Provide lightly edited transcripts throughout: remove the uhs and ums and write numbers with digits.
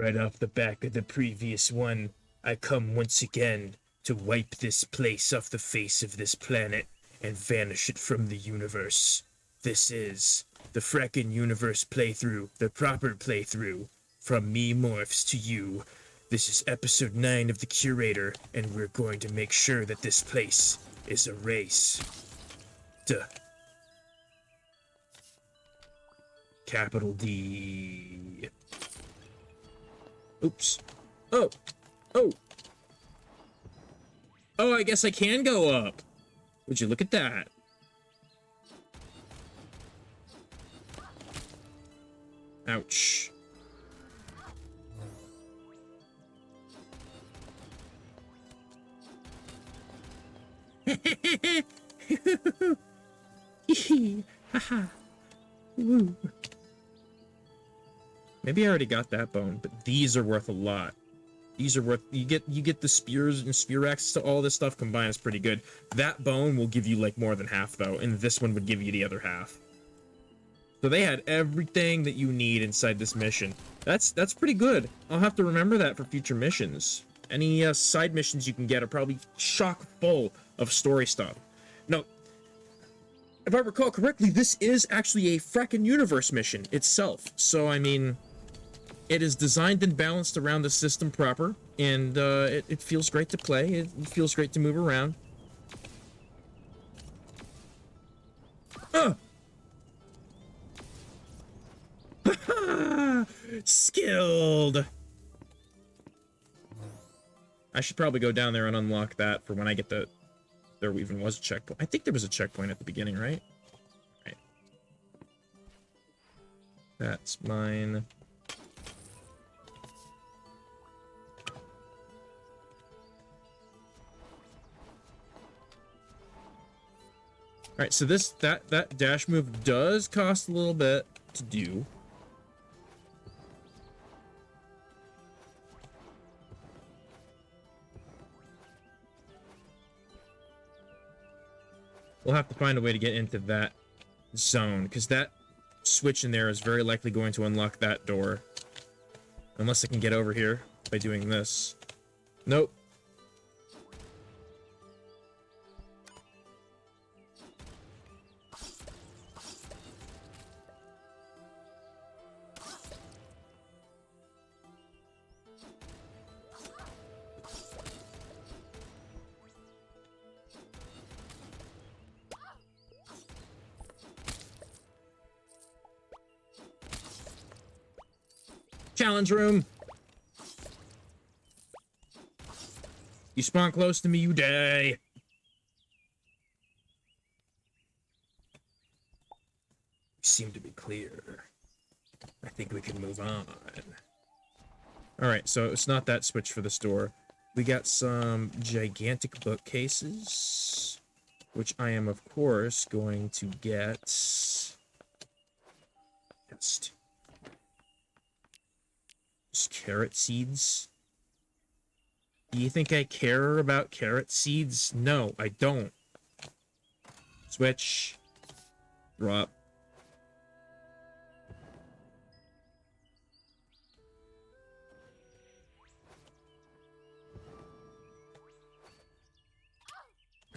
Right off the back of the previous one, I come once again to wipe this place off the face of this planet and vanish it from the universe. This is the Frackin universe playthrough, the proper playthrough, from me morphs to you. This is episode 9 of the Curator, and we're going to make sure that this place is a race. Duh. Capital D. Oops. Oh! Oh! Oh, I guess I can go up! Would you look at that? Ouch. Haha. Woo. Maybe I already got that bone, but these are worth a lot. These are worth, you get the spears and spear axes to all this stuff combined is pretty good. That bone will give you like more than half though, and this one would give you the other half. So they had everything that you need inside this mission. That's pretty good. I'll have to remember that for future missions. Any side missions you can get are probably chock full of story stuff. No, if I recall correctly, this is actually a Frackin universe mission itself. So I mean, it is designed and balanced around the system proper, and it feels great to play. It feels great to move around. Skilled! I should probably go down there and unlock that for when I get the... There even was a checkpoint. I think there was a checkpoint at the beginning, right? Right. That's mine. Alright, so that dash move does cost a little bit to do. We'll have to find a way to get into that zone, because that switch in there is very likely going to unlock that door. Unless I can get over here by doing this. Nope. Challenge room! You spawn close to me, you die! You seem to be clear. I think we can move on. Alright, so it's not that switch for this door. We got some gigantic bookcases, which I am, of course, going to get... Just carrot seeds. Do you think I care about carrot seeds? No, I don't. Switch. Drop.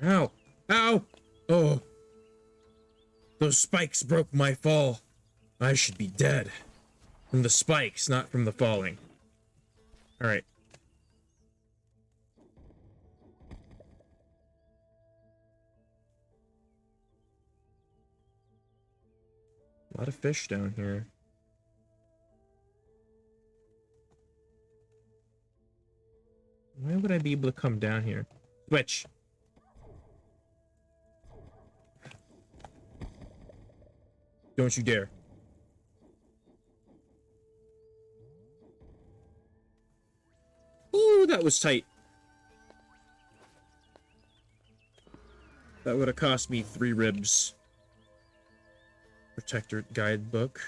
Ow! Ow! Oh! Those spikes broke my fall. I should be dead. From the spikes, not from the falling. Alright. A lot of fish down here. Why would I be able to come down here? Switch! Don't you dare. Ooh, that was tight. That would have cost me 3 ribs. Protectorate guidebook.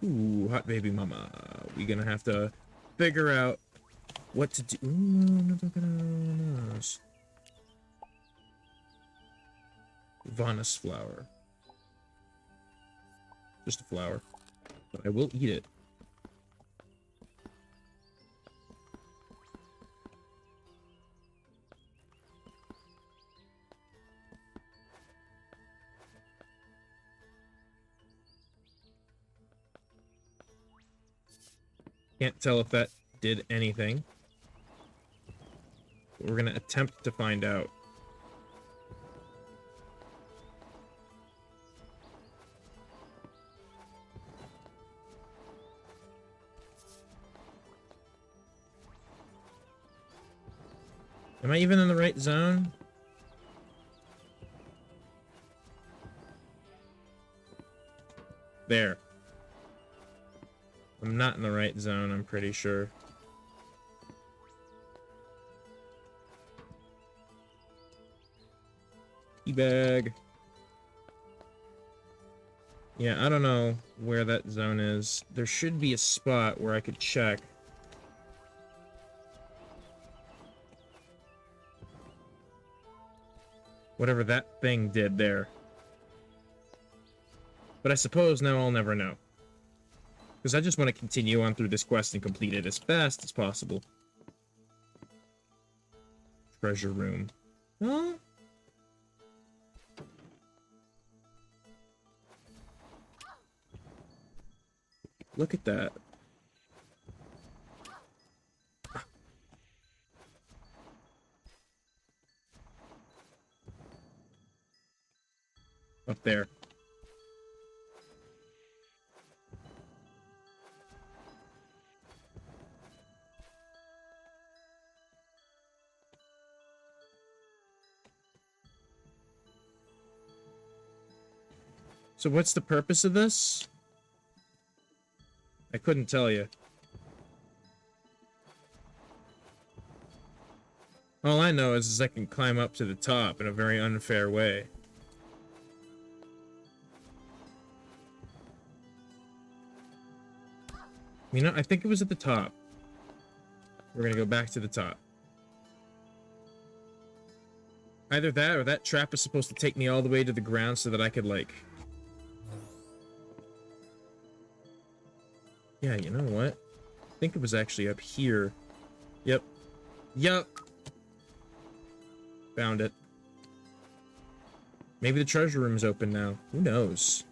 Ooh, hot baby mama. We gonna have to figure out what to do. Ooh, Vanus flower. Just a flower. but I will eat it. Can't tell if that did anything. But we're gonna attempt to find out. Am I even in the right zone? There. I'm not in the right zone, I'm pretty sure. Teabag. Yeah, I don't know where that zone is. There should be a spot where I could check. Whatever that thing did there. But I suppose now I'll never know. Because I just want to continue on through this quest and complete it as fast as possible. Treasure room. Huh? Look at that. Up there. So what's the purpose of this? I couldn't tell you. All I know is I can climb up to the top in a very unfair way. You know, I think it was at the top. We're gonna go back to the top. Either that or that trap is supposed to take me all the way to the ground so that I could, like... Yeah, you know what? I think it was actually up here. Yep. Yep! Found it. Maybe the treasure room is open now. Who knows?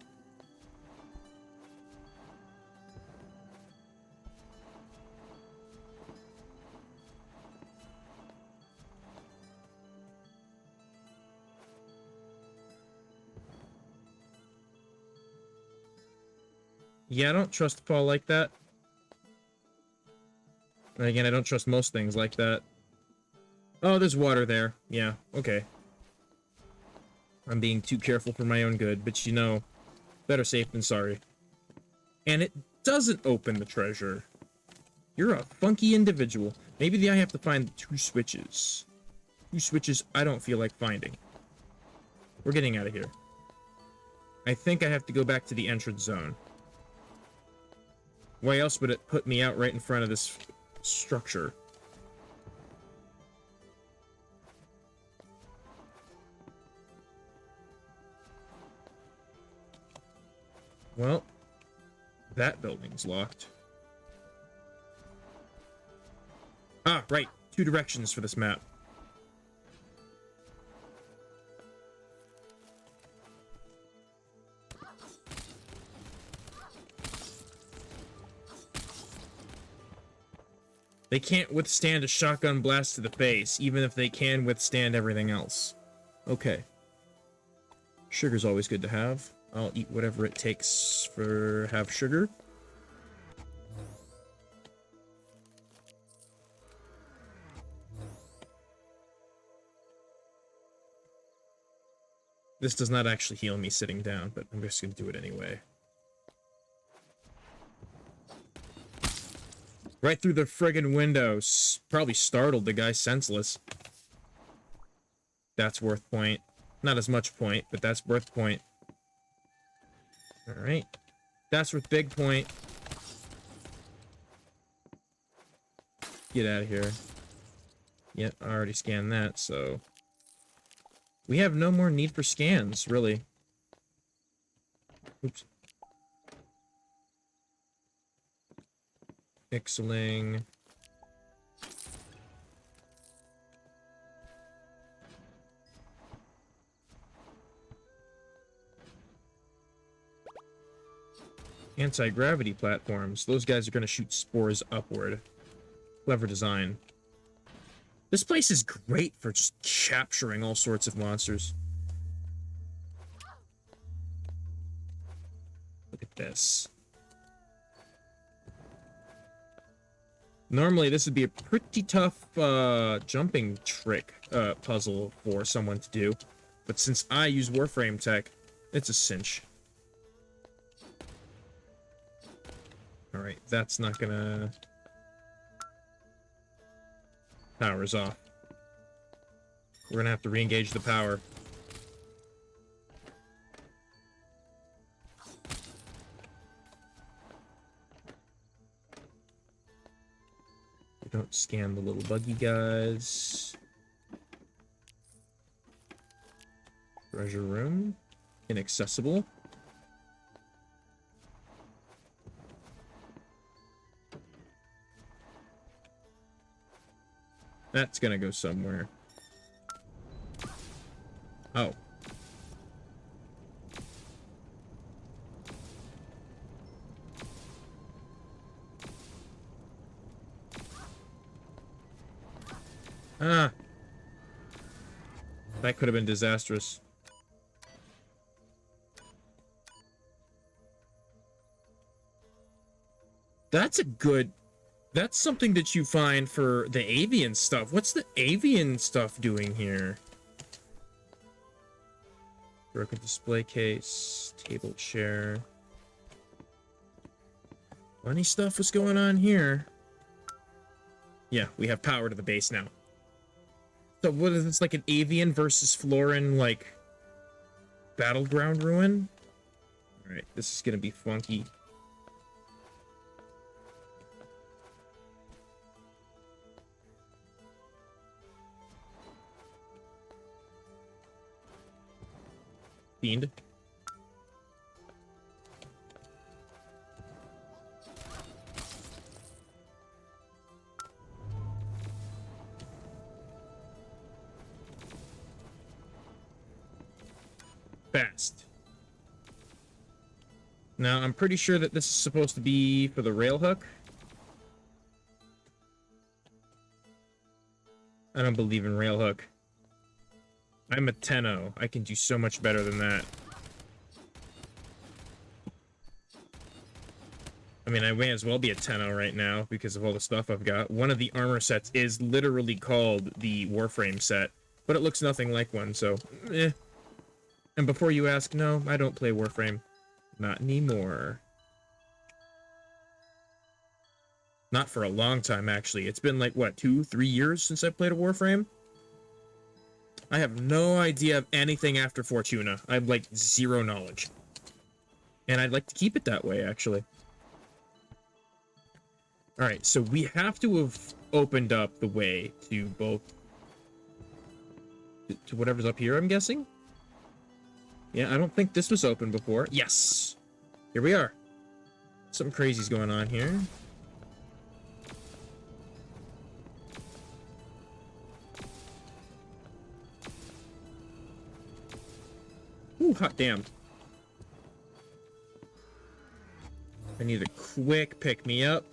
Yeah, I don't trust fall like that. And again, I don't trust most things like that. Oh, there's water there. Yeah, okay. I'm being too careful for my own good, but you know, better safe than sorry. And it doesn't open the treasure. You're a funky individual. Maybe I have to find 2 switches. 2 switches I don't feel like finding. We're getting out of here. I think I have to go back to the entrance zone. Why else would it put me out right in front of this structure? Well, that building's locked. Ah, right. 2 directions for this map. They can't withstand a shotgun blast to the face, even if they can withstand everything else. Okay. Sugar's always good to have. I'll eat whatever it takes for have sugar. This does not actually heal me sitting down, but I'm just gonna do it anyway. Right through the friggin' windows. Probably startled the guy senseless. That's worth point. Not as much point, but that's worth point. Alright. That's worth big point. Get out of here. Yep, I already scanned that, so... We have no more need for scans, really. Oops. Pixeling. Anti-gravity platforms. Those guys are going to shoot spores upward. Clever design. This place is great for just capturing all sorts of monsters. Look at this. Normally, this would be a pretty tough jumping trick puzzle for someone to do. But since I use Warframe tech, it's a cinch. Alright, that's not gonna... Power's off. We're gonna have to re-engage the power. We don't scan the little buggy guys. Treasure room. Inaccessible. That's gonna go somewhere. Oh. Ah. That could have been disastrous. That's a good... That's something that you find for the avian stuff. What's the avian stuff doing here? Broken display case, table chair. Funny stuff was going on here. Yeah, we have power to the base now. So what is this, like an avian versus Florin, like, battleground ruin? Alright, this is gonna be funky. Fiend. Fast. Now, I'm pretty sure that this is supposed to be for the rail hook. I don't believe in rail hook. I'm a 10-0. I can do so much better than that. I mean, I may as well be a 10-0 right now because of all the stuff I've got. One of the armor sets is literally called the Warframe set, but it looks nothing like one, so eh. And before you ask, no, I don't play Warframe. Not anymore. Not for a long time, actually. It's been like, what, 2-3 years since I played a Warframe? I have no idea of anything after Fortuna. I have, like, zero knowledge. And I'd like to keep it that way, actually. Alright, so we have to have opened up the way to both... to whatever's up here, I'm guessing? Yeah, I don't think this was open before. Yes! Here we are. Something crazy's going on here. Ooh, hot damn. I need a quick pick-me-up.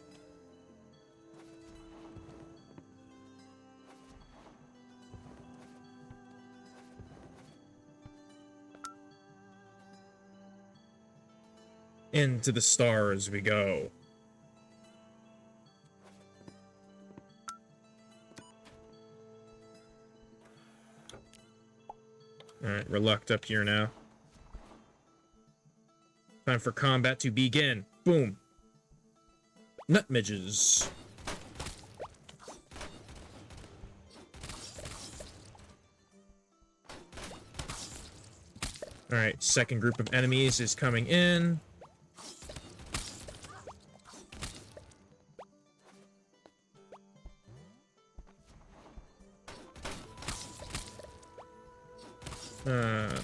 Into the stars we go. Alright, we're locked up here now. Time for combat to begin. Boom. Nut midges. Alright, second group of enemies is coming in.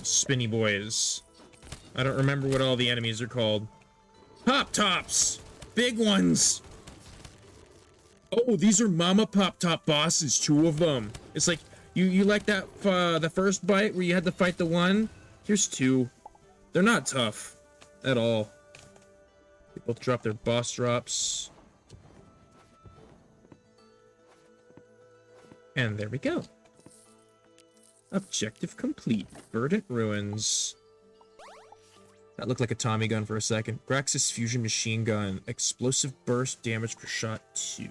Spinny boys. I don't remember what all the enemies are called. Pop tops! Big ones! Oh, these are Mama Pop Top bosses, 2 of them. It's like, you like that, the first bite where you had to fight the one? Here's 2. They're not tough at all. They both drop their boss drops. And there we go. Objective complete. Verdant Ruins. That looked like a Tommy gun for a second. Braxis Fusion Machine Gun. Explosive burst damage per shot 2.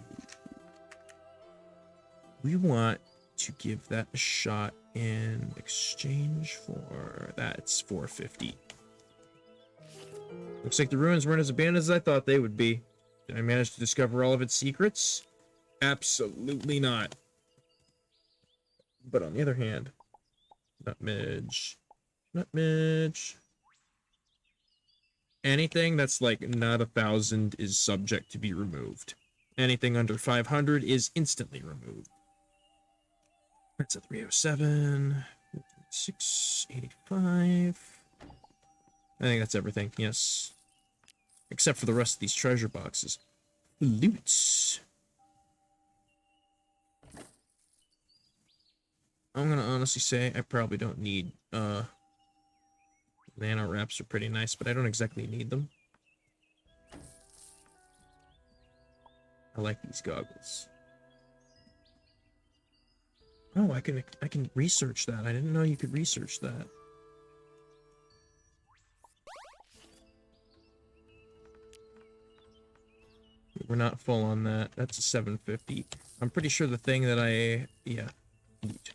We want to give that a shot in exchange for... That's 450. Looks like the ruins weren't as abandoned as I thought they would be. Did I manage to discover all of its secrets? Absolutely not. But on the other hand... Nutmeg. Anything that's like not 1,000 is subject to be removed. Anything under 500 is instantly removed. That's a 307. 685. I think that's everything, yes. Except for the rest of these treasure boxes. Loots. I'm gonna honestly say I probably don't need, nano wraps are pretty nice, but I don't exactly need them. I like these goggles. Oh, I can research that. I didn't know you could research that. We're not full on that. That's a 750. I'm pretty sure the thing that yeah. Loot.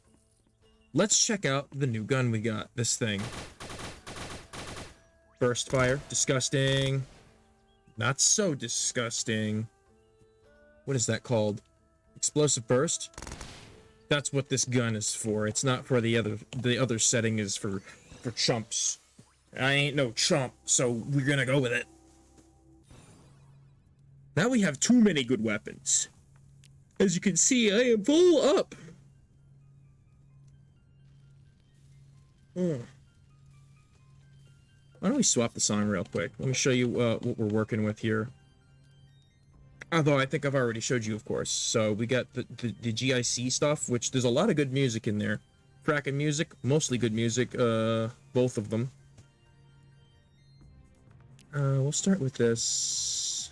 Let's check out the new gun we got. This thing. Burst fire. Disgusting. Not so disgusting. What is that called? Explosive burst? That's what this gun is for. It's not for the other setting is for chumps. I ain't no chump, so we're gonna go with it. Now we have too many good weapons. As you can see, I am full up. Why don't we swap the song real quick? Let me show you what we're working with here. Although I think I've already showed you, of course. So we got the GIC stuff, which there's a lot of good music in there. Frackin music, mostly good music, both of them. We'll start with this.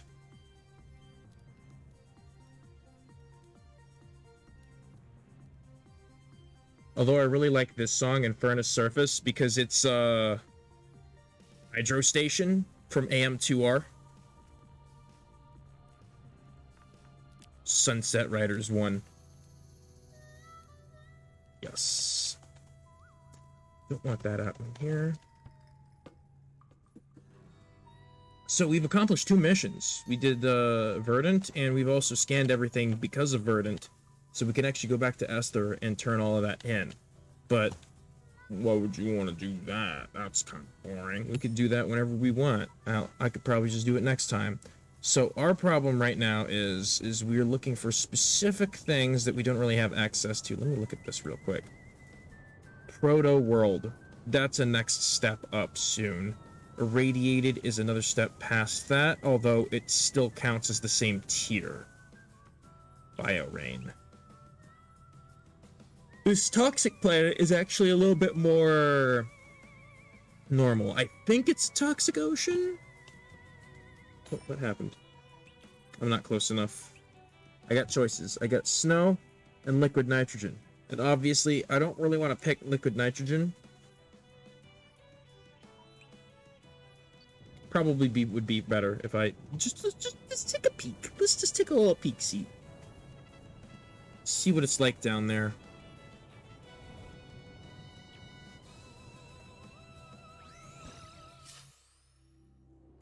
Although I really like this song, Infernus Surface, because it's, Hydro Station from AM2R. Sunset Riders 1. Yes. Don't want that happening here. So we've accomplished 2 missions. We did Verdant, and we've also scanned everything because of Verdant. So we can actually go back to Esther and turn all of that in. But why would you want to do that? That's kind of boring. We could do that whenever we want. I could probably just do it next time. So our problem right now is we're looking for specific things that we don't really have access to. Let me look at this real quick. Proto World. That's a next step up soon. Irradiated is another step past that, although it still counts as the same tier. Biorain. This toxic planet is actually a little bit more normal. I think it's Toxic Ocean? What happened? I'm not close enough. I got choices. I got snow and liquid nitrogen. And obviously, I don't really want to pick liquid nitrogen. Probably would be better if I just take a peek. Let's just take a little peek, see what it's like down there.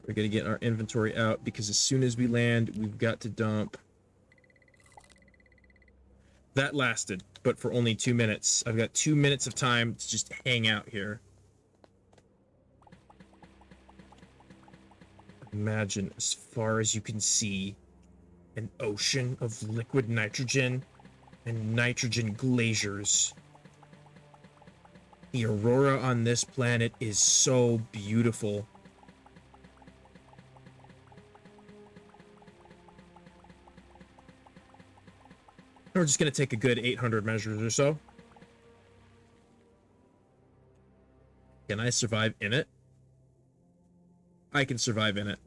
We're gonna get our inventory out because as soon as we land, we've got to dump. That lasted, but for only 2 minutes. I've got 2 minutes of time to just hang out here. Imagine, as far as you can see, an ocean of liquid nitrogen and nitrogen glaciers. The aurora on this planet is so beautiful. We're just gonna take a good 800 measures or so. Can I survive in it? I can survive in it.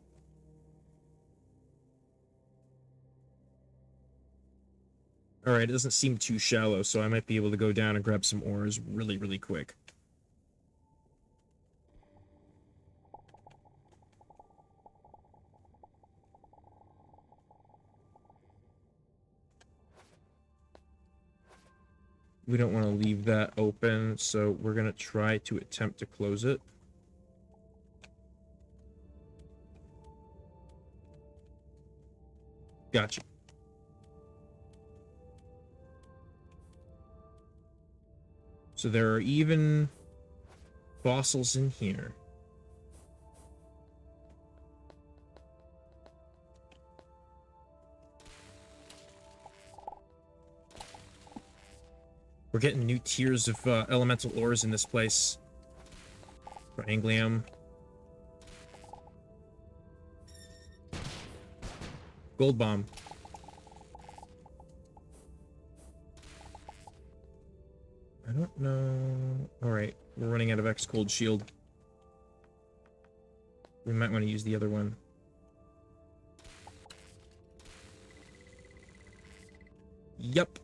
Alright, it doesn't seem too shallow, so I might be able to go down and grab some ores really, really quick. We don't want to leave that open, so we're going to try to attempt to close it. Gotcha. So there are even fossils in here. We're getting new tiers of elemental ores in this place. Trianglium. Gold bomb. I don't know. Alright, we're running out of X cold shield. We might want to use the other one. Yup.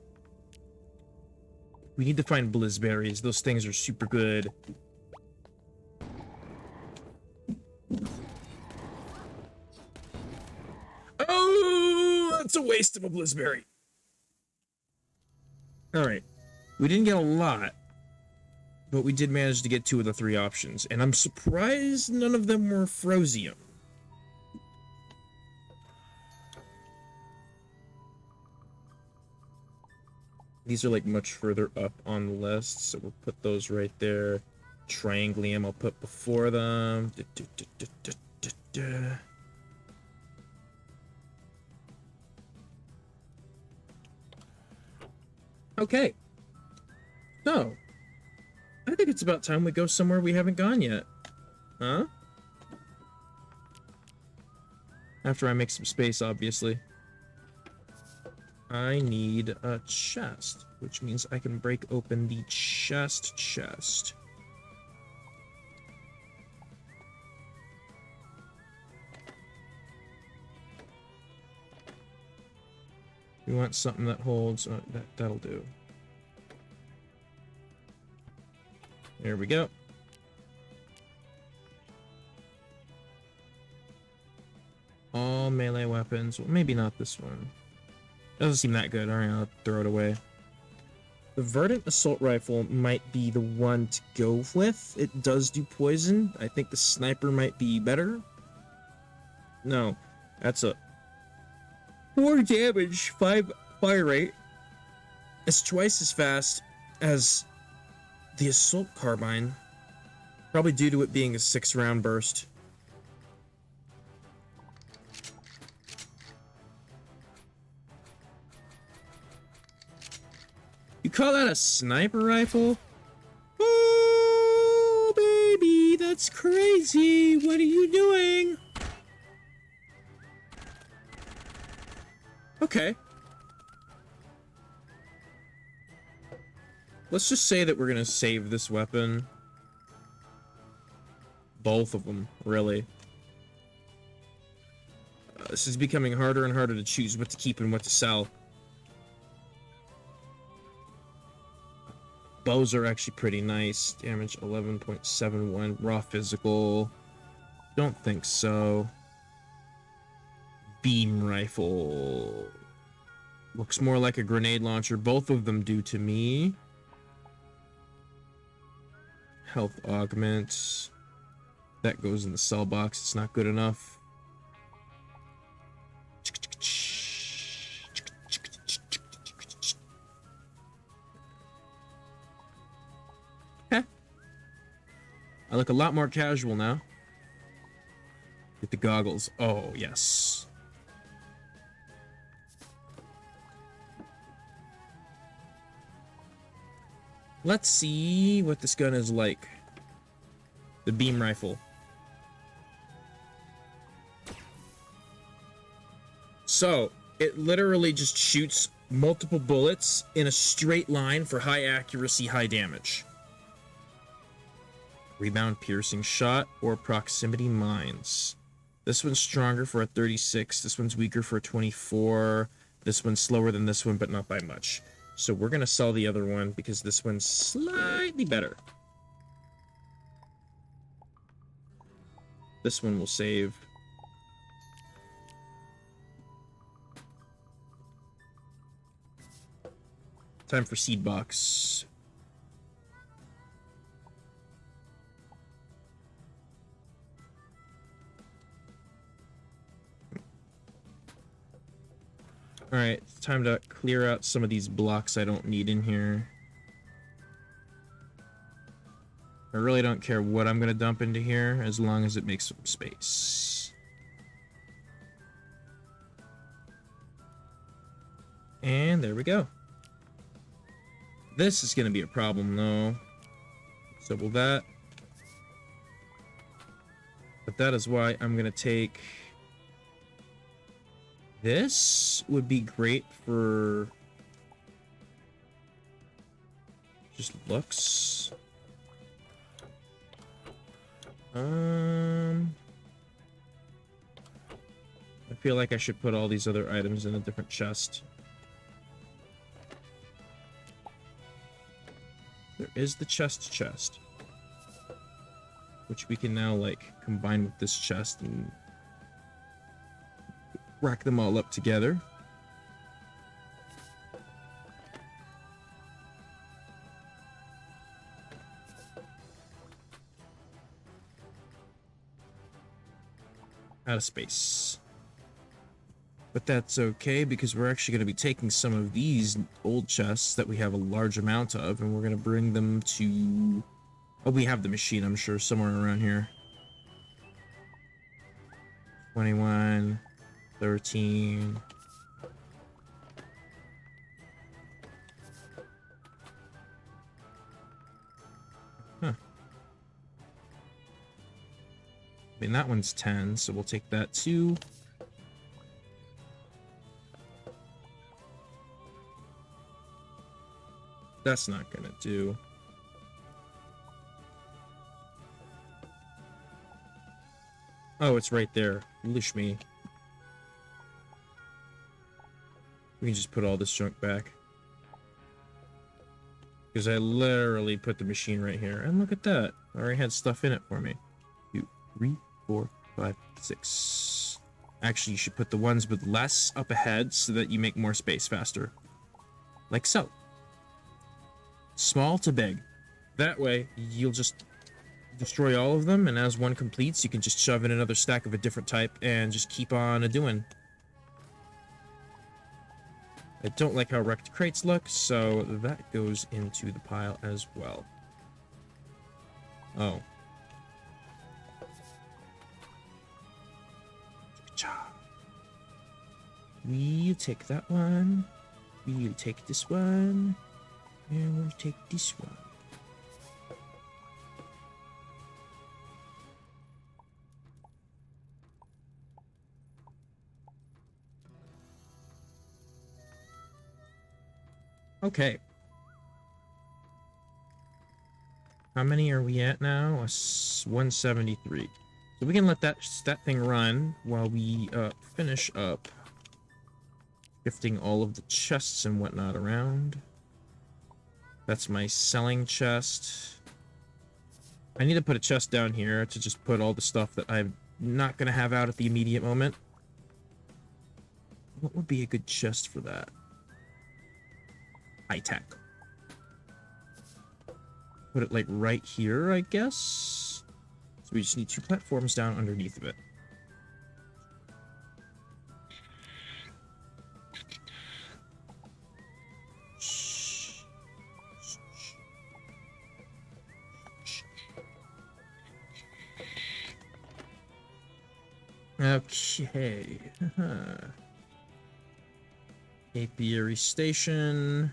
We need to find blizzberries. Those things are super good. Oh, that's a waste of a blizzberry. Alright. We didn't get a lot, but we did manage to get 2 of the 3 options, and I'm surprised none of them were frosium. These are like much further up on the list, so we'll put those right there. Trianglium I'll put before them. Okay. So, I think it's about time we go somewhere we haven't gone yet. Huh? After I make some space, obviously. I need a chest, which means I can break open the chest. We want something that holds... that'll do. There we go. All melee weapons. Well, maybe not this one. Doesn't seem that good. Alright, I'll throw it away. The Verdant assault rifle might be the one to go with. It does do poison. I think the sniper might be better. No, that's a 4 damage, 5 fire rate. It's twice as fast as the assault carbine. Probably due to it being a 6-round burst. You call that a sniper rifle? Oh, baby, that's crazy. What are you doing? Okay. Let's just say that we're gonna save this weapon. Both of them, really. This is becoming harder and harder to choose what to keep and what to sell. Bows are actually pretty nice. Damage 11.71. Raw physical. Don't think so. Beam rifle. Looks more like a grenade launcher. Both of them do to me. Health augments. That goes in the sell box. It's not good enough. I look a lot more casual now. Get the goggles. Oh, yes. Let's see what this gun is like. The beam rifle. So, it literally just shoots multiple bullets in a straight line for high accuracy, high damage. Rebound piercing shot or proximity mines. This one's stronger for a 36. This one's weaker for a 24. This one's slower than this one, but not by much. So we're going to sell the other one because this one's slightly better. This one will save. Time for seed box. Alright, it's time to clear out some of these blocks I don't need in here. I really don't care what I'm going to dump into here, as long as it makes some space. And there we go. This is going to be a problem, though. So will that. But that is why I'm going to take... This would be great for just looks. I feel like I should put all these other items in a different chest. There is the chest, which we can now like combine with this chest and rack them all up together. Out of space. But that's okay, because we're actually going to be taking some of these old chests that we have a large amount of, and we're going to bring them to... Oh, we have the machine, I'm sure, somewhere around here. 21... 13. Huh. I mean, that one's 10, so we'll take that too. That's not gonna do. Oh, it's right there. Foolish me. We can just put all this junk back. Because I literally put the machine right here. And look at that. I already had stuff in it for me. 2, 3, 4, 5, 6. Actually, you should put the ones with less up ahead so that you make more space faster. Like so. Small to big. That way, you'll just destroy all of them, and as one completes, you can just shove in another stack of a different type and just keep on doing. I don't like how wrecked crates look, so that goes into the pile as well. Oh. We'll take that one. We'll take this one. And we'll take this one. Okay. How many are we at now? 173. So we can let that thing run while we finish up shifting all of the chests and whatnot around. That's my selling chest. I need to put a chest down here to just put all the stuff that I'm not going to have out at the immediate moment. What would be a good chest for that? High tech. Put it like right here, I guess. So we just need 2 platforms down underneath of it. Okay. Apiary station.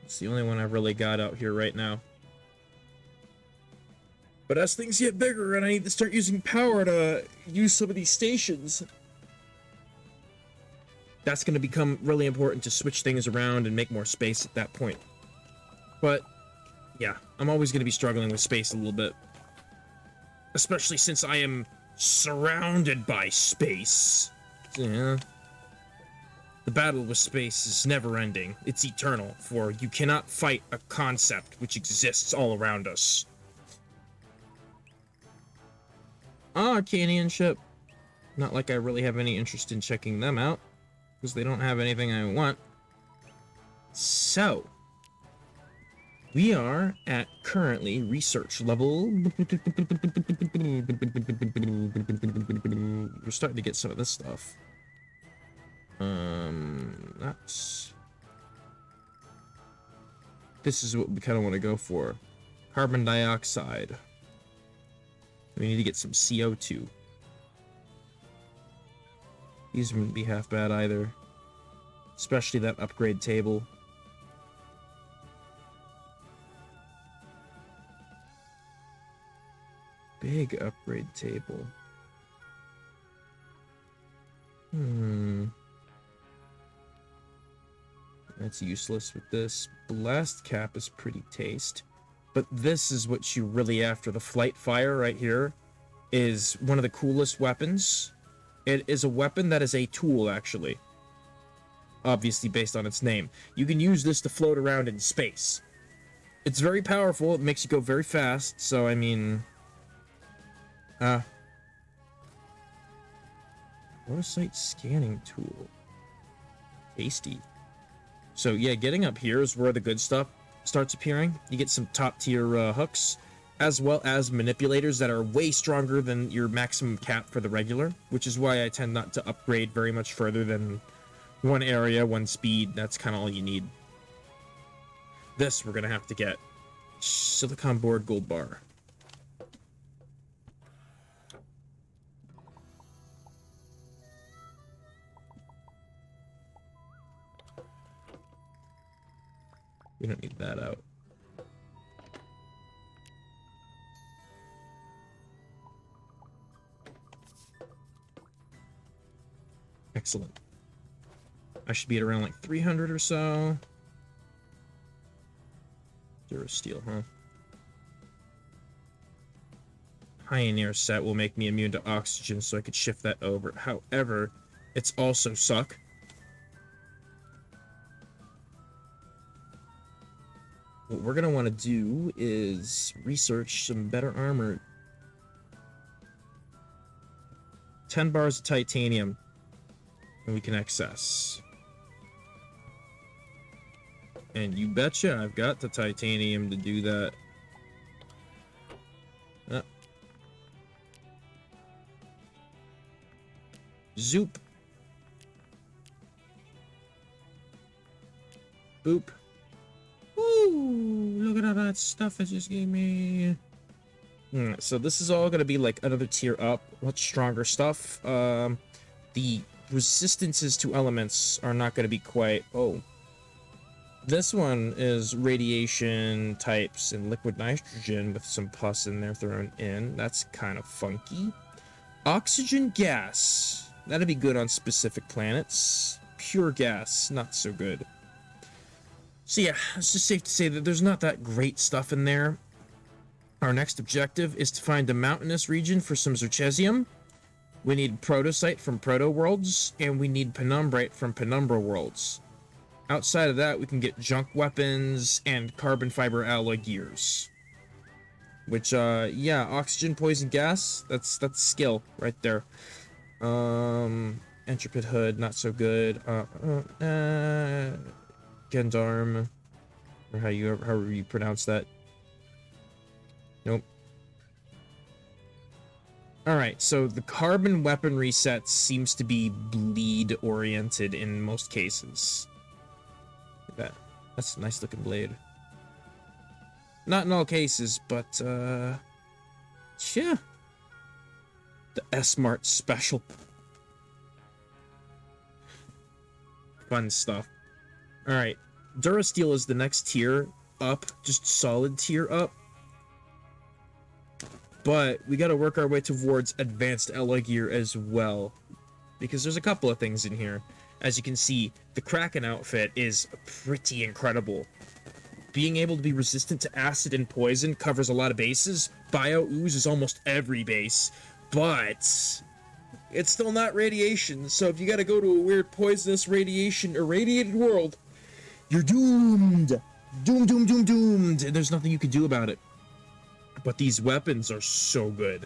It's the only one I've really got out here right now. But as things get bigger and I need to start using power to use some of these stations, That's going to become really important to switch things around and make more space at that point. But, yeah, I'm always going to be struggling with space a little bit. Especially since I am surrounded by space. Yeah. The battle with space is never-ending. It's eternal, for you cannot fight a concept which exists all around us. Ah, Arcanian ship. Not like I really have any interest in checking them out, because they don't have anything I want. So, we are at currently research level. We're starting to get some of this stuff. This is what we kind of want to go for. Carbon dioxide. We need to get some CO2. These wouldn't be half bad either. Especially that upgrade table. Big upgrade table. That's useless with this. Blast cap is pretty taste. But this is what you really after. The flight fire right here is one of the coolest weapons. It is a weapon that is a tool, actually. Obviously based on its name. You can use this to float around in space. It's very powerful. It makes you go very fast. So, I mean... Photosite scanning tool. Tasty. So yeah, getting up here is where the good stuff starts appearing. You get some top tier hooks, as well as manipulators that are way stronger than your maximum cap for the regular, which is why I tend not to upgrade very much further than one area, one speed. That's kind of all you need. This we're gonna have to get. Silicon board gold bar. We don't need that out. Excellent. I should be at around like 300 or so. Durasteel, huh? Pioneer set will make me immune to oxygen, so I could shift that over. However, it's also suck. What we're going to want to do is research some better armor. 10 bars of titanium. And we can access. And you betcha I've got the titanium to do that. Zoop. Boop. Ooh, look at all that stuff it just gave me. So this is all going to be like another tier up, much stronger stuff. The resistances to elements are not going to be quite... Oh. This one is radiation types and liquid nitrogen with some pus in there thrown in. That's kind of funky. Oxygen gas. That'd be good on specific planets. Pure gas, not so good. So yeah, it's just safe to say that there's not that great stuff in there. Our next objective is to find a mountainous region for some zercesium. We need protosite from proto worlds, and we need penumbrite from penumbra worlds. Outside of that, we can get junk weapons and carbon fiber alloy gears. Which, yeah, oxygen, poison, gas, that's skill right there. Intrepid hood, not so good. Gendarme, or however you pronounce that. Nope. Alright, so the carbon weapon reset seems to be bleed oriented in most cases. Look at that. That's a nice looking blade. Not in all cases, but yeah. The S-Mart special. Fun stuff. Alright, Durasteel is the next tier up, just solid tier up. But we gotta work our way towards advanced alloy gear as well. Because there's a couple of things in here. As you can see, the Frackin outfit is pretty incredible. Being able to be resistant to acid and poison covers a lot of bases. Bio ooze is almost every base, but it's still not radiation. So if you gotta go to a weird poisonous radiation irradiated world, you're doomed. Doomed. There's nothing you can do about it. But these weapons are so good.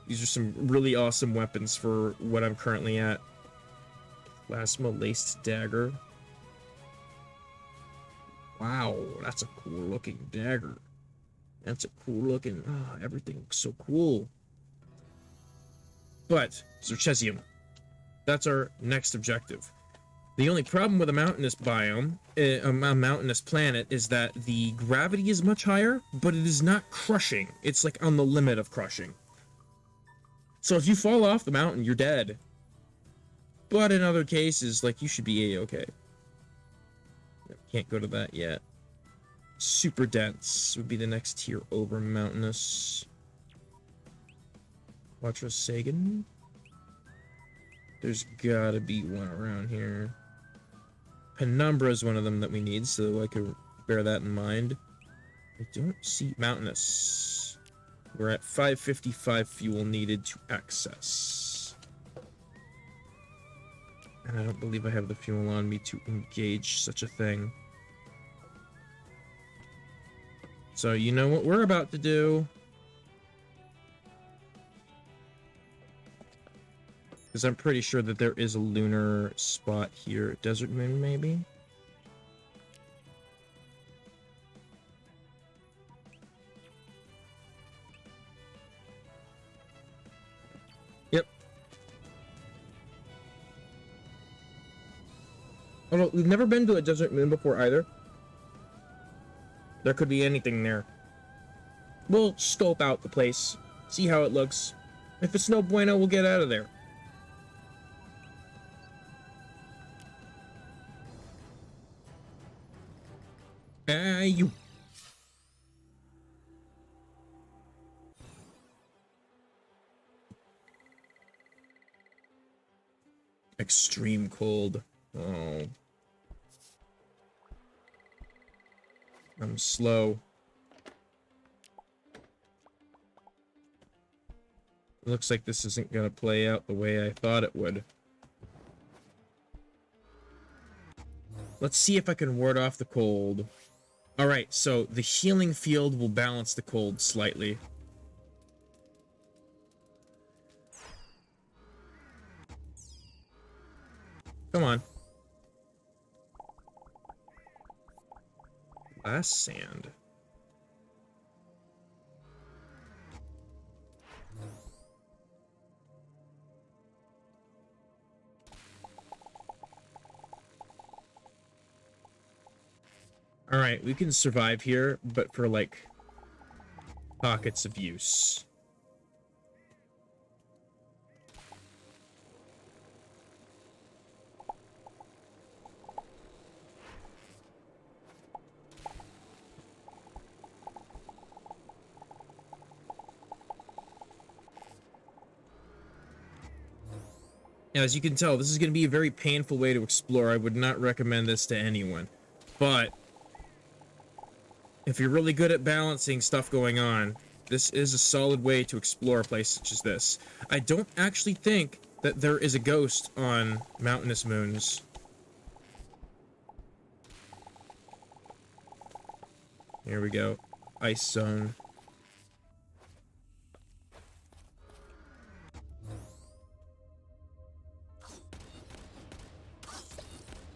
These are some really awesome weapons for what I'm currently at. Plasma laced dagger. Wow, that's a cool looking dagger. That's a cool looking. Everything looks so cool. But Zerchesium, that's our next objective. The only problem with a mountainous biome, a mountainous planet, is that the gravity is much higher, but it is not crushing. It's like on the limit of crushing. So if you fall off the mountain, you're dead. But in other cases, like, you should be a-okay. Can't go to that yet. Super dense would be the next tier over mountainous. Quattro Sagan. There's gotta be one around here. Penumbra is one of them that we need, so I could bear that in mind. I don't see mountainous. We're at 555 fuel needed to access. And I don't believe I have the fuel on me to engage such a thing. So you know what we're about to do? Because I'm pretty sure that there is a lunar spot here. Desert moon, maybe? Yep. Although, we've never been to a desert moon before either. There could be anything there. We'll scope out the place. See how it looks. If it's no bueno, we'll get out of there. You. Extreme cold. Oh. I'm slow. Looks like this isn't gonna play out the way I thought it would. Let's see if I can ward off the cold. Alright, so the healing field will balance the cold slightly. Come on. Glass sand. Alright, we can survive here, but for, like, pockets of use. Now, as you can tell, this is going to be a very painful way to explore. I would not recommend this to anyone. But if you're really good at balancing stuff going on, this is a solid way to explore a place such as this. I don't actually think that there is a ghost on mountainous moons. Here we go. Ice zone.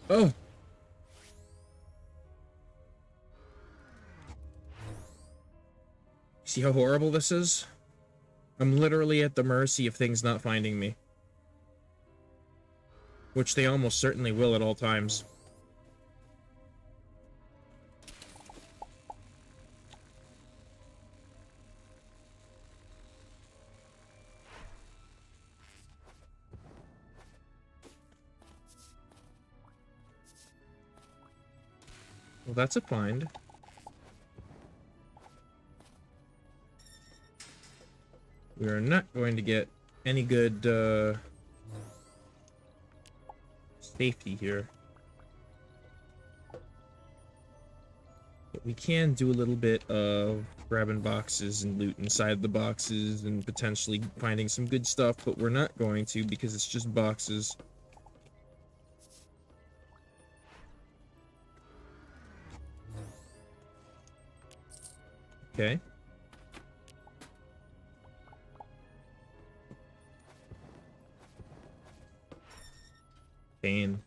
Oh! See how horrible this is? I'm literally at the mercy of things not finding me. Which they almost certainly will at all times. Well, that's a find. We are not going to get any good safety here. But we can do a little bit of grabbing boxes and loot inside the boxes and potentially finding some good stuff, but we're not going to because it's just boxes. Okay. Pain.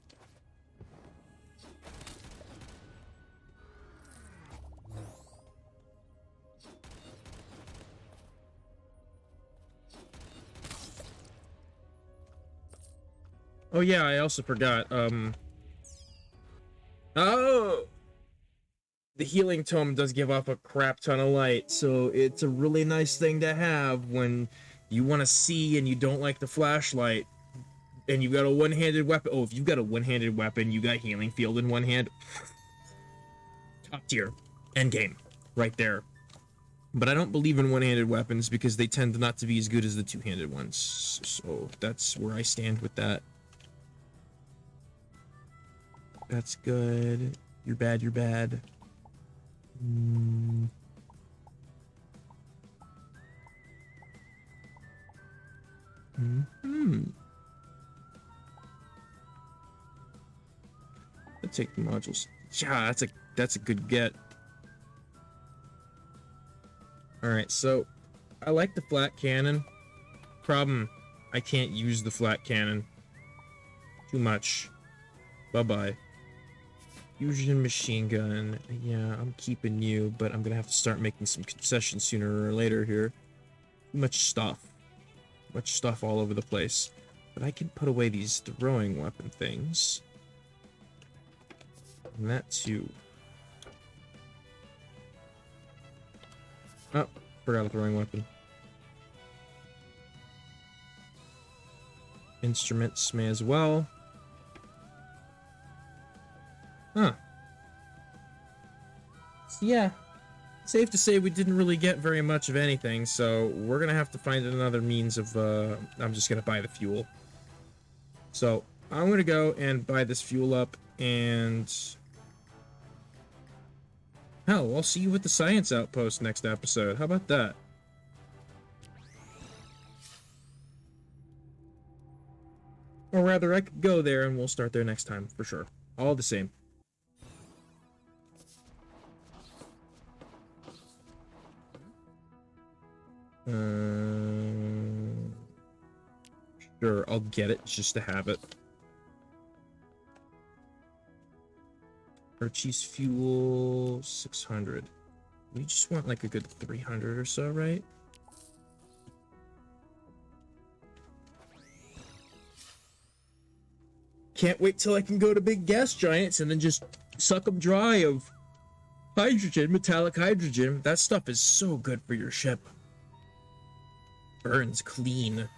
Oh yeah, I also forgot, oh! The healing tome does give off a crap ton of light, so it's a really nice thing to have when you want to see and you don't like the flashlight, and you've got a one-handed weapon. Oh, if you've got a one-handed weapon, you got healing field in one hand. Top tier. End game. Right there. But I don't believe in one-handed weapons because they tend not to be as good as the two-handed ones. So that's where I stand with that. That's good. You're bad, you're bad. Let's take the modules. Yeah, that's a good get. Alright, so I like the flat cannon. Problem, I can't use the flat cannon. Too much. Bye-bye. Fusion machine gun. Yeah, I'm keeping you, but I'm gonna have to start making some concessions sooner or later here. Too much stuff. Much stuff all over the place. But I can put away these throwing weapon things. And that too. Oh, forgot a throwing weapon. Instruments may as well. Huh. So yeah, safe to say we didn't really get very much of anything, so we're gonna have to find another means of, I'm just gonna buy the fuel. So, I'm gonna go and buy this fuel up, and... hell, I'll see you at the Science Outpost next episode. How about that? Or rather, I could go there and we'll start there next time, for sure. All the same. Sure, I'll get it just to have it. Archie's fuel, 600. We just want like a good 300 or so, right? Can't wait till I can go to big gas giants and then just suck them dry of hydrogen, metallic hydrogen. That stuff is so good for your ship. Burns clean.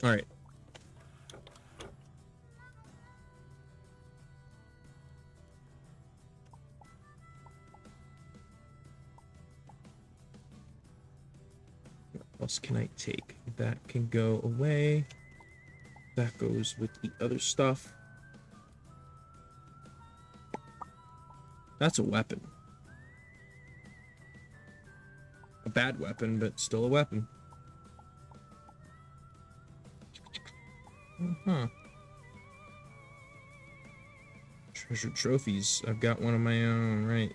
Alright. What else can I take? That can go away. That goes with the other stuff. That's a weapon. A bad weapon, but still a weapon. Uh-huh. Treasure trophies. I've got one of my own, right?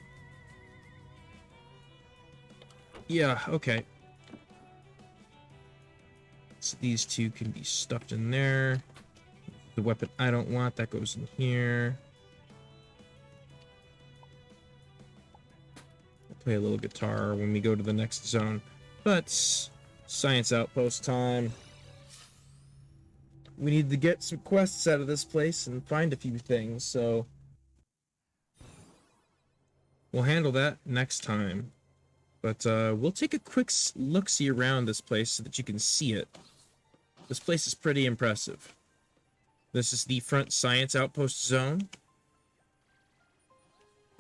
Yeah, okay. So these two can be stuffed in there. The weapon I don't want, that goes in here. I'll play a little guitar when we go to the next zone. But, Science Outpost time. We need to get some quests out of this place and find a few things, so... we'll handle that next time. But, we'll take a quick look-see around this place so that you can see it. This place is pretty impressive. This is the front Science Outpost zone.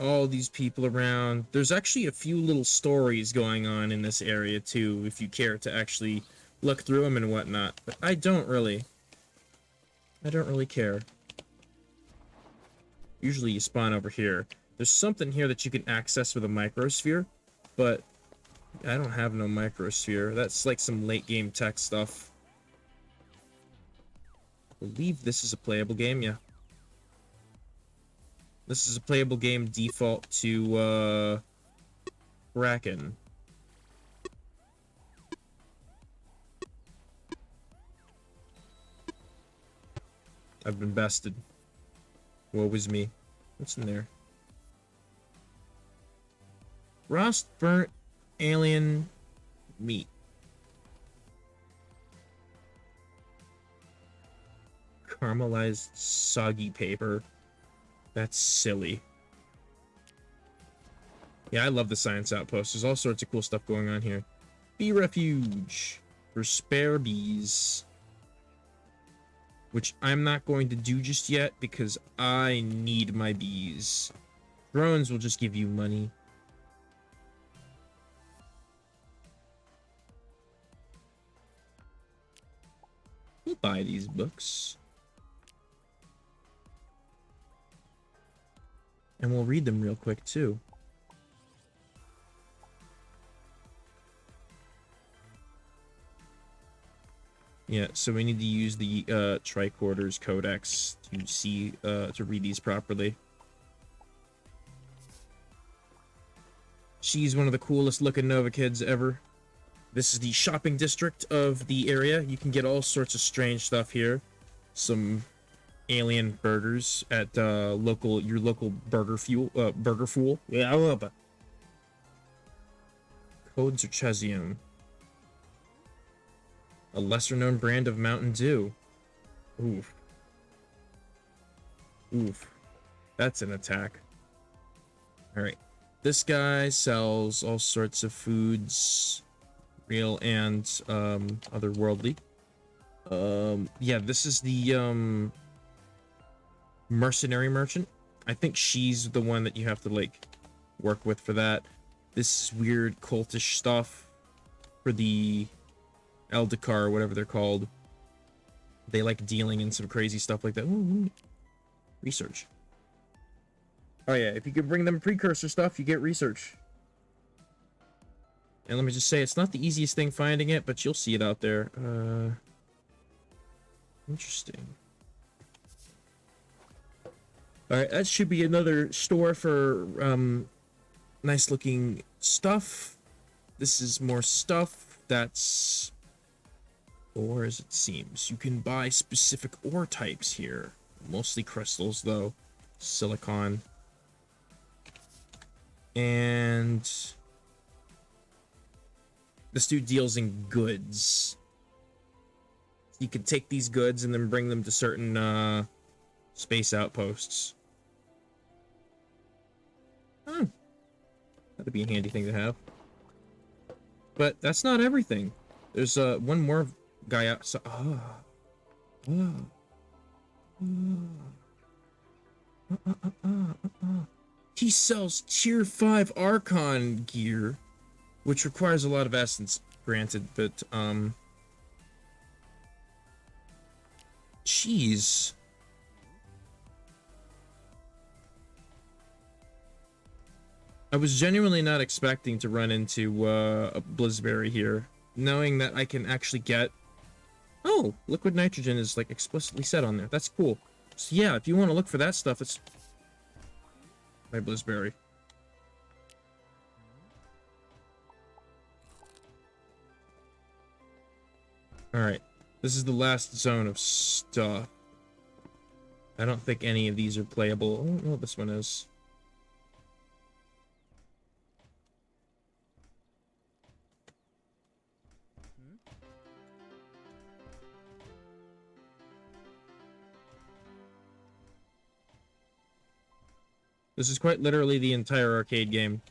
All these people around. There's actually a few little stories going on in this area, too, if you care to actually look through them and whatnot, but I don't really care. Usually you spawn over here. There's something here that you can access with a microsphere, but I don't have no microsphere. That's like some late game tech stuff. I believe this is a playable game, yeah. This is a playable game default to Frackin. I've been bested. Woe is me. What's in there? Frost burnt alien meat. Caramelized soggy paper. That's silly. Yeah, I love the Science Outpost. There's all sorts of cool stuff going on here. Bee refuge for spare bees. Which I'm not going to do just yet because I need my bees. Drones will just give you money. We'll buy these books. And we'll read them real quick too. Yeah, so we need to use the tricorders codex to see to read these properly. She's one of the coolest looking Nova kids ever. This is the shopping district of the area. You can get all sorts of strange stuff here. Some alien burgers at your local burger fool. Yeah, I love it. Code Zerchezium. A lesser-known brand of Mountain Dew. Oof. Oof. That's an attack. Alright. This guy sells all sorts of foods. Real and, otherworldly. Yeah, this is the, mercenary merchant. I think she's the one that you have to, like, work with for that. This weird cultish stuff for the Eldacar, or whatever they're called. They like dealing in some crazy stuff like that. Ooh, research. Oh yeah, if you can bring them precursor stuff, you get research. And let me just say, it's not the easiest thing finding it, but you'll see it out there. Interesting. Alright, that should be another store for nice looking stuff. This is more stuff that's ore, as it seems. You can buy specific ore types here. Mostly crystals, though. Silicon. And this dude deals in goods. You can take these goods and then bring them to certain space outposts. Hmm. That'd be a handy thing to have. But that's not everything. There's one more guy outside. He sells tier 5 Archon gear, which requires a lot of essence, granted, but jeez. I was genuinely not expecting to run into a Blizzberry here, knowing that I can actually get... Oh, liquid nitrogen is like explicitly said on there. That's cool. So yeah, if you want to look for that stuff, it's my Blizzberry. Alright, this is the last zone of stuff. I don't think any of these are playable. Oh, no, this one is. This is quite literally the entire arcade game.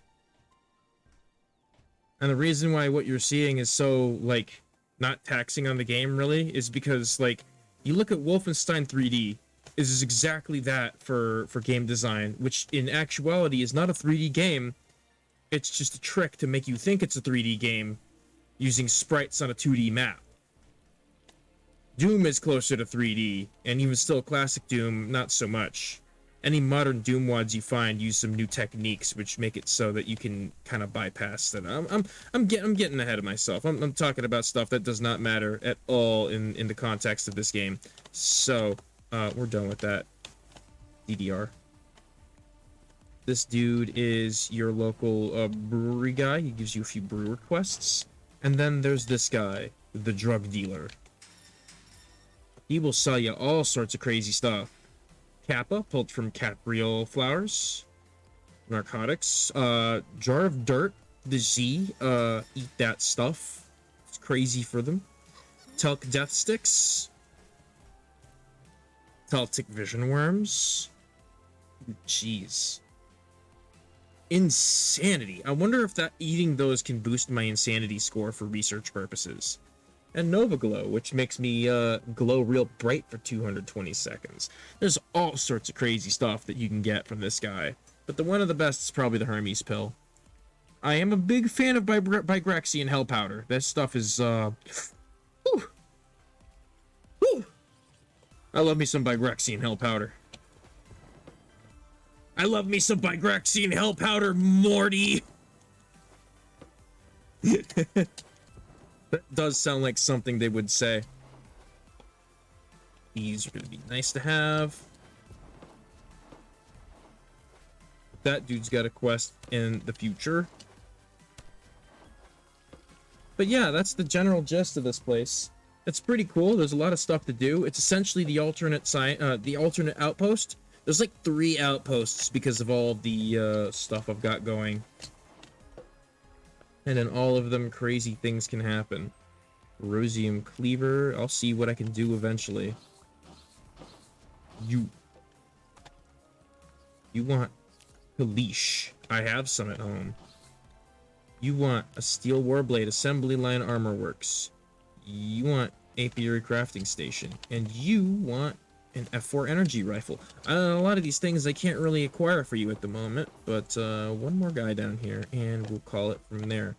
And the reason why what you're seeing is so, like, not taxing on the game, really, is because, like, you look at Wolfenstein 3D, this is exactly that for game design, which in actuality is not a 3D game. It's just a trick to make you think it's a 3D game using sprites on a 2D map. Doom is closer to 3D, and even still, classic Doom, not so much. Any modern Doom wads you find use some new techniques, which make it so that you can kind of bypass that. I'm getting ahead of myself. I'm talking about stuff that does not matter at all in the context of this game. So, we're done with that. DDR. This dude is your local brewery guy. He gives you a few brewer quests. And then there's this guy, the drug dealer. He will sell you all sorts of crazy stuff. Kappa, pulled from capriol flowers. Narcotics. Jar of dirt. The Z. Eat that stuff. It's crazy for them. Telk death sticks. Celtic vision worms. Jeez. Insanity. I wonder if that eating those can boost my insanity score for research purposes. And Nova Glow, which makes me glow real bright for 220 seconds. There's all sorts of crazy stuff that you can get from this guy. But one of the best is probably the Hermes pill. I am a big fan of Bigrexian Hell Powder. That stuff is, whew. Whew. I love me some Bigrexian Hell Powder. I love me some Bigrexian Hell Powder, Morty! That does sound like something they would say. These are going to be nice to have. That dude's got a quest in the future. But yeah, that's the general gist of this place. It's pretty cool. There's a lot of stuff to do. It's essentially the alternate outpost. There's like 3 outposts because of all the stuff I've got going. And in all of them, crazy things can happen. Rosium Cleaver. I'll see what I can do eventually. You want Kalish. I have some at home. You want a Steel Warblade Assembly Line Armor Works. You want Apiary Crafting Station. And you want an F4 Energy Rifle. A lot of these things I can't really acquire for you at the moment, but one more guy down here, and we'll call it from there.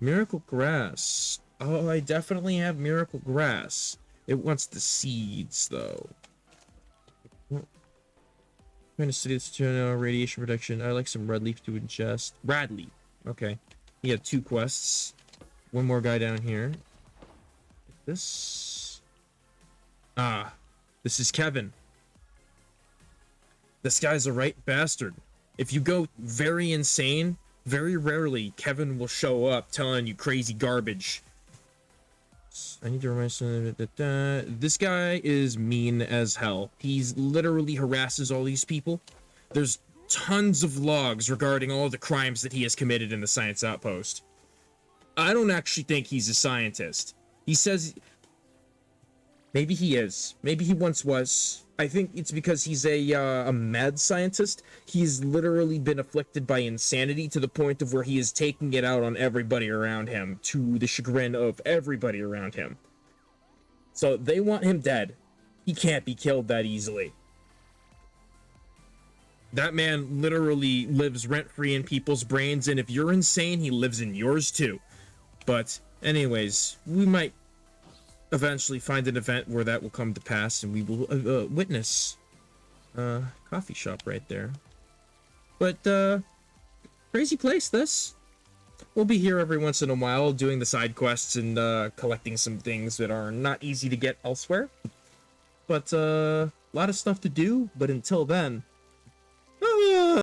Miracle Grass. Oh, I definitely have Miracle Grass. It wants the seeds, though. Trying to study this to radiation protection. I like some red leaf to ingest. Radleaf. Okay. He had 2 quests. One more guy down here. This. Ah. This is Kevin. This guy's a right bastard. If you go very insane, very rarely Kevin will show up telling you crazy garbage. I need to remind you that this guy is mean as hell. He's literally harasses all these people. There's tons of logs regarding all the crimes that he has committed in the Science Outpost. I don't actually think he's a scientist. He says... Maybe he is. Maybe he once was. I think it's because he's a mad scientist. He's literally been afflicted by insanity to the point of where he is taking it out on everybody around him, to the chagrin of everybody around him. So they want him dead. He can't be killed that easily. That man literally lives rent-free in people's brains, and if you're insane, he lives in yours too. But anyways, we might eventually find an event where that will come to pass, and we will witness coffee shop right there. But crazy place, this. We'll be here every once in a while doing the side quests and collecting some things that are not easy to get elsewhere. But a lot of stuff to do. But until then,